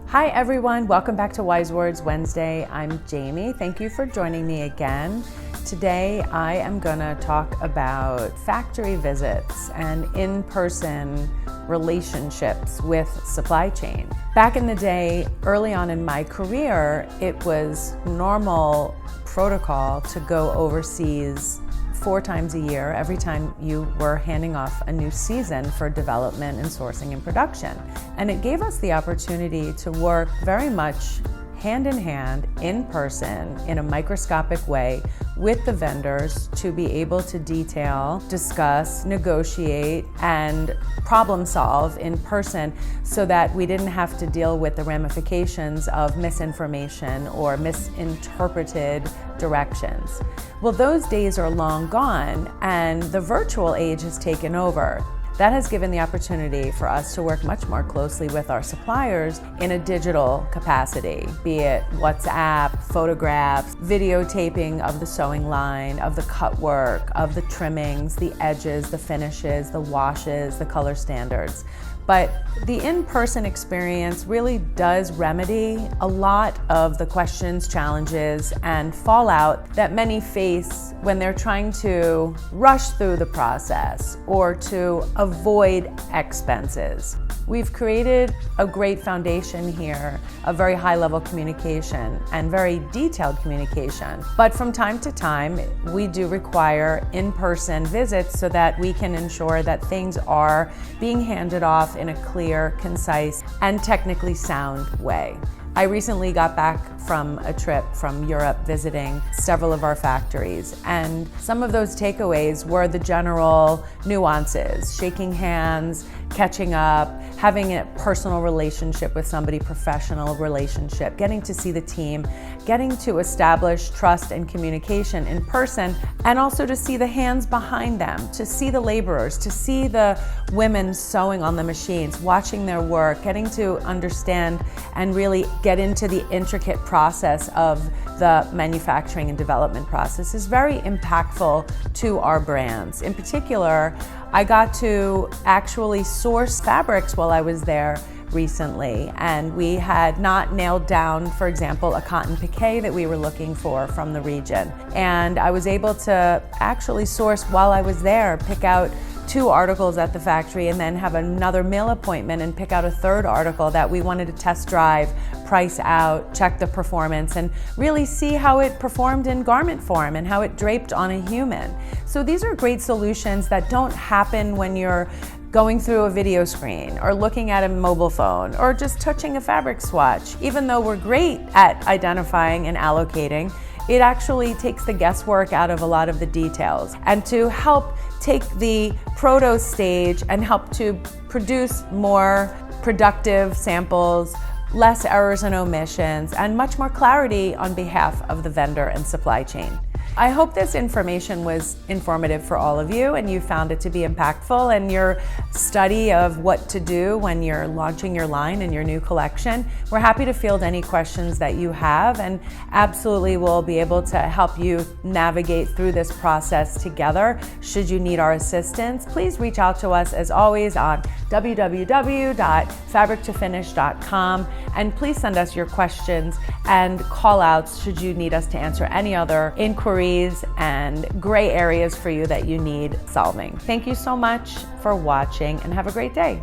Hi everyone, welcome back to Wise Words Wednesday. I'm Jamie. Thank you for joining me again. Today I am going to talk about factory visits and in-person relationships with supply chain. Back in the day, early on in my career, it was normal protocol to go overseas 4 times a year, every time you were handing off a new season for development and sourcing and production. And it gave us the opportunity to work very much hand in hand, in person, in a microscopic way with the vendors to be able to detail, discuss, negotiate, and problem solve in person so that we didn't have to deal with the ramifications of misinformation or misinterpreted directions. Well, those days are long gone and the virtual age has taken over. That has given the opportunity for us to work much more closely with our suppliers in a digital capacity, be it WhatsApp, photographs, videotaping of the sewing line, of the cut work, of the trimmings, the edges, the finishes, the washes, the color standards. But the in-person experience really does remedy a lot of the questions, challenges, and fallout that many face when they're trying to rush through the process or to avoid expenses. We've created a great foundation here of very high-level communication and very detailed communication. But from time to time, we do require in-person visits so that we can ensure that things are being handed off in a clear, concise, and technically sound way. I recently got back from a trip from Europe visiting several of our factories, and some of those takeaways were the general nuances, shaking hands, catching up, having a personal relationship with somebody, professional relationship, getting to see the team, getting to establish trust and communication in person, and also to see the hands behind them, to see the laborers, to see the women sewing on the machines, watching their work, getting to understand and really get into the intricate process of the manufacturing and development process is very impactful to our brands. In particular, I got to actually source fabrics while I was there recently, and we had not nailed down, for example, a cotton piqué that we were looking for from the region. And I was able to actually source while I was there, pick out 2 articles at the factory and then have another mail appointment and pick out a 3rd article that we wanted to test drive, price out, check the performance, and really see how it performed in garment form and how it draped on a human. So these are great solutions that don't happen when you're going through a video screen or looking at a mobile phone or just touching a fabric swatch. Even though we're great at identifying and allocating, it actually takes the guesswork out of a lot of the details. And to help take the proto stage and help to produce more productive samples, less errors and omissions, and much more clarity on behalf of the vendor and supply chain. I hope this information was informative for all of you and you found it to be impactful in your study of what to do when you're launching your line and your new collection. We're happy to field any questions that you have, and absolutely we'll be able to help you navigate through this process together. Should you need our assistance, please reach out to us as always on www.fabrictofinish.com, and please send us your questions and call outs should you need us to answer any other inquiries and gray areas for you that you need solving. Thank you so much for watching and have a great day.